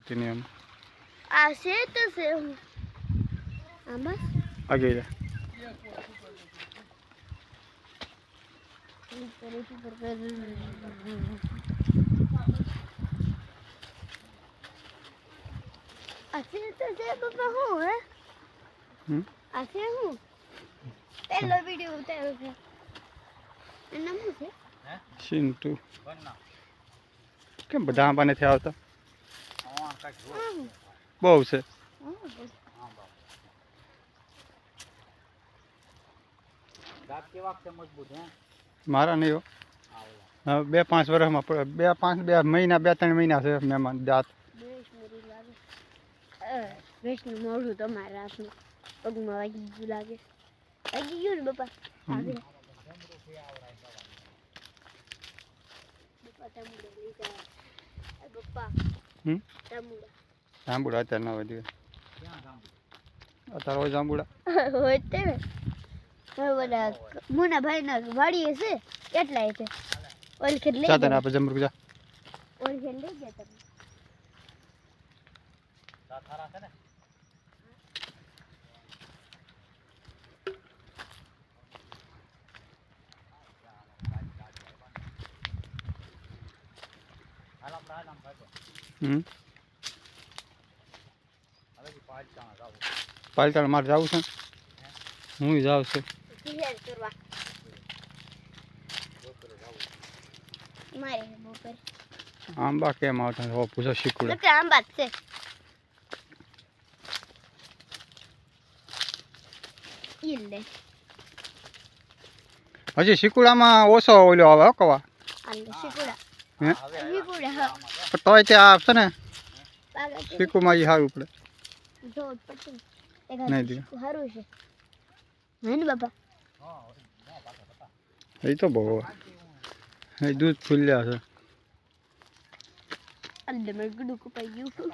શકતી નહીં એમ આ છે તો છે આમાં આગે જા આશે તો છે પપ્પા હું હે આશે હું પેલો વિડિયો ઉતાર્યો છે એનું નામ શું છે સિન્ટુ કેમ બધા આંબા નથી આવતા બહુ છે મારા નહીં હો બે પાંચ વર્ષમાં બે મહિના 2-3 મહિના છે મહેમાન દાંત વેશનું મોઢું તમારા હાથમાં પગમાં વાગી ગયું લાગે વાગી ગયું ને પપ્પા આગળ પપ્પા જાંબુડા અત્યારે ના વધ્યું અત્યારે હોય જાંબુડા હોય તે બધા મુના ભાઈ ના વાડીએ છે કેટલાય છે ઓલખેડ લઈ જાતા આપણે જમરૂક જા ઓલખેડ લઈ ગયા તમે થારા છે ને પાલતાળ મારે જવું છે હું જાઉં છું આંબા કેમ આવતા હો પૂછો શીખુડા આંબા છે હજી શીકુડામાં ઓછો ઓલો આવે હો કવા તોય ત્યાં આપશે ને શીકુમાં સારું પડે નહીં દીધું સારું છે હે ને બાપા એ તો બહુ એ દૂધ ફૂલ્યા છે અંદર મેં ગુડું કપાઈ ગયું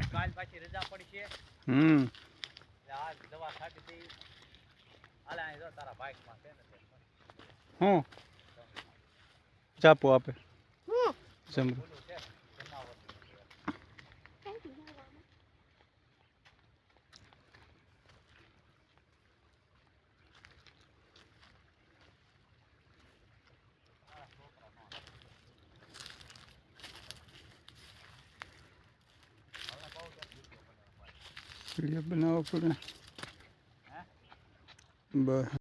કાલ પાછી રજા પડી છે આ દવા ખાધી હતી હાલે અહીં જો તારા બાઈક માં છે ને હું ચાપો આપે જમરૂ વિડીયો બનાવવો પડે બસ